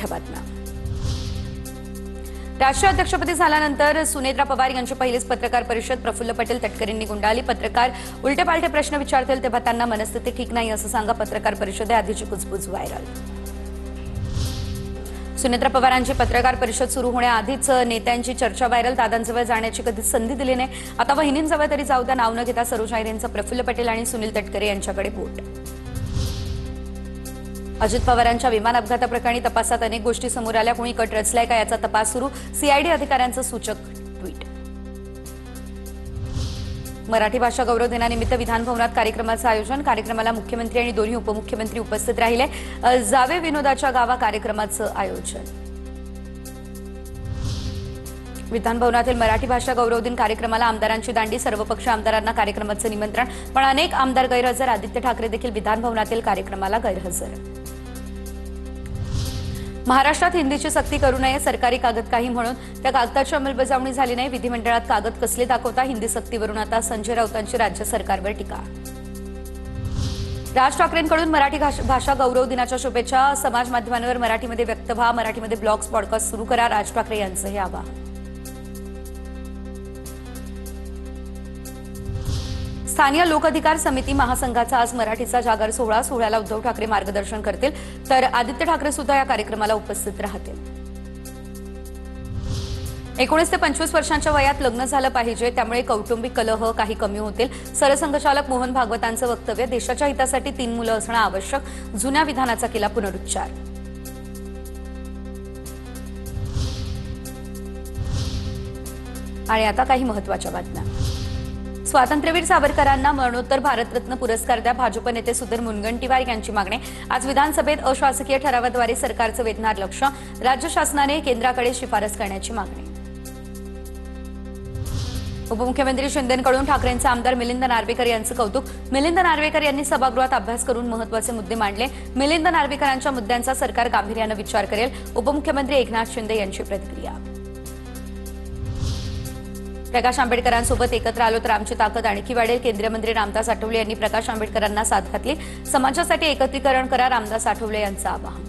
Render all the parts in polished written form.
बातम्या राष्ट्रीय अध्यक्षपदी झाल्यानंतर सुनेत्रा पवार यांची पहिलीच पत्रकार परिषद प्रफुल्ल पटेल तटकरेंनी गुंडाळली। पत्रकार उलटे-पालटे प्रश्न विचारतील तेव्हा त्यांना मनस्थिती ठीक नाही असं सांगा पत्रकार परिषदेआधीची कुजबुज व्हायरल। सुनेत्रा पवारांची पत्रकार परिषद सुरू होण्याआधीच नेत्यांची चर्चा व्हायरल। दादांजवळ जाण्याची कधीच संधी दिली नाही, आता वहिनींजवळ तरी जाऊ द्या। नाव न घेता सरोज आहिरेंचं प्रफुल्ल पटेल आणि सुनील तटकरे यांच्याकडे बोट। अजित पवारांच्या विमान अपघाताप्रकरणी तपासात अनेक गोष्टी समोर आल्या। कोणी कट रचलाय का याचा तपास सुरू, सीआयडी अधिकाऱ्यांचं सूचक ट्विट। मराठी भाषा गौरव दिनानिमित्त विधान भवनात कार्यक्रमाचं आयोजन। कार्यक्रमाला मुख्यमंत्री आणि दोन्ही उपमुख्यमंत्री उपस्थित राहिले। जावे विनोदाच्या गावा कार्यक्रमाचं आयोजन। विधान भवनातील मराठी भाषा गौरव दिन कार्यक्रमाला आमदारांची दांडी। सर्वपक्ष आमदारांना कार्यक्रमाचं निमंत्रण, पण अनेक आमदार गैरहजर। आदित्य ठाकरे देखील विधान भवनातील कार्यक्रमाला गैरहजर। महाराष्ट्रात हिंदीची सक्ती करू नये, सरकारी कागद काही म्हणून त्या कागदाची अंमलबजावणी झाली नाही। विधिमंडळात कागद कसले दाखवता, हिंदी सक्तीवरून आता संजय राऊतांची राज्य सरकारवर टीका। राज ठाकरेंकडून मराठी भाषा गौरव दिनाच्या शुभेच्छा। समाज माध्यमांवर मराठीमध्ये व्यक्त व्हा, मराठीमध्ये ब्लॉग्स पॉडकास्ट सुरू करा, राज ठाकरे यांचं हे आवाहन। स्थानीय लोक अधिकार समिती महासंघाचा आज मराठीचा जागर सोहळा। सोहळ्याला उद्धव ठाकरे मार्गदर्शन करतील, तर आदित्य ठाकरे सुद्धा या कार्यक्रमाला उपस्थित राहतील। 19 ते 25 वर्षांच्या वयात लग्न झालं पाहिजे, त्यामुळे कौटुंबिक कलह काही कमी होतील। सरसंघचालक मोहन भागवतांचं वक्तव्य। देशाच्या हितासाठी 3 मुलं असणं आवश्यक, जुन्या विधानाचा केला पुनरुच्चार। आणि आता काही महत्त्वाच्या बातम्या। स्वातंत्र्यवीर सावरकरांना मरणोत्तर भारतरत्न पुरस्कार द्या, भाजप नेते सुधीर मुनगंटीवार यांची मागणी। आज विधानसभेत अशासकीय ठरावाद्वारे सरकारचं वेधणार लक्ष, राज्य शासनाने केंद्राकडे शिफारस करण्याची मागणी। उपमुख्यमंत्री शिंदेंकडून ठाकरेंचे आमदार मिलिंद नार्वेकर यांचं कौतुक। मिलिंद नार्वेकर यांनी सभागृहात अभ्यास करून महत्त्वाचे मुद्दे मांडले। मिलिंद नार्वेकरांच्या मुद्द्यांचा सरकार गांभीर्यानं विचार करेल, उपमुख्यमंत्री एकनाथ शिंदे यांची प्रतिक्रिया। प्रकाश आंबेडकरांसोबत एकत्र आलो तर आमची ताकद आणखी वाढेल, केंद्रीय मंत्री रामदास आठवले यांनी प्रकाश आंबेडकरांना साथ घातली। समाजासाठी एकत्रीकरण करा, रामदास आठवले यांचं आवाहन।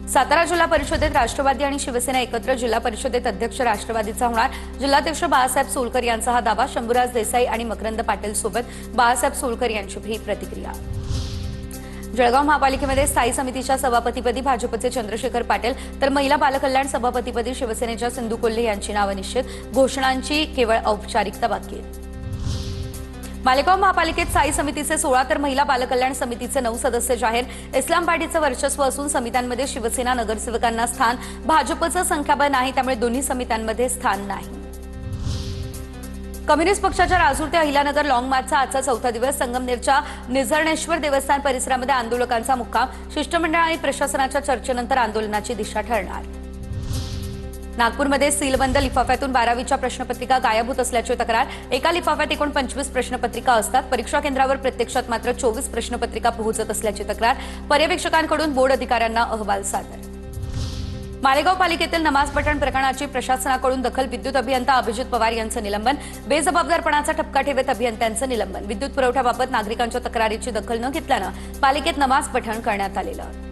सातारा जिल्हा परिषदेत राष्ट्रवादी आणि शिवसेना एकत्र, जिल्हा परिषदेत अध्यक्ष राष्ट्रवादीचा होणार। जिल्हाध्यक्ष बाळासाहेब सोलकर यांचा हा दावा। शंभूराज देसाई आणि मकरंद पाटील सोबत बाळासाहेब सोलकर यांची भी प्रतिक्रिया। जळगाव महापालिकेमध्ये स्थायी समितीच्या सभापतीपदी भाजपचे चंद्रशेखर पाटील, तर महिला बालकल्याण सभापतीपदी शिवसेनेच्या सिंधू कोल्हे यांची नावं निश्चित। घोषणांची केवळ औपचारिकता बाकी आहे। मालेगाव महापालिकेत स्थायी समितीचे 16 तर महिला बालकल्याण समितीचे 9 सदस्य जाहीर। इस्लामवाडीचं वर्चस्व असून समित्यांमध्ये शिवसेना नगरसेवकांना स्थान, भाजपचं संख्याबळ नाही, त्यामुळे दोन्ही समित्यांमध्ये स्थान नाही। कम्युनिस्ट पक्षाच्या राजूर ते अहिल्यानगर लॉंग मार्चचा आजचा 4था दिवस। संगमनेरच्या निझरणेश्वर देवस्थान परिसरामध्ये आंदोलकांचा मुक्काम। शिष्टमंडळ आणि प्रशासनाच्या चर्चेनंतर आंदोलनाची दिशा ठरणार। नागपूरमध्ये सीलबंद लिफाफ्यातून 12वीच्या प्रश्नपत्रिका गायब असल्याची तक्रार। एका लिफाफ्यात एकूण 25 प्रश्नपत्रिका असतात, परीक्षा केंद्रावर प्रत्यक्षात मात्र 24 प्रश्नपत्रिका पोहोचत असल्याची तक्रार। पर्यवेक्षकांकडून बोर्ड अधिकाऱ्यांना अहवाल सादर। मालेगाव पालिकेतील नमाज पठण प्रकरणाची प्रशासनाकडून दखल। विद्युत अभियंता अभिजित पवार यांचं निलंबन। बेजबाबदारपणाचा ठपका ठेवत अभियंत्यांचं निलंबन। विद्युत पुरवठ्याबाबत नागरिकांच्या तक्रारीची दखल न घेतल्यानं पालिकेत नमाज पठण करण्यात आलेलं।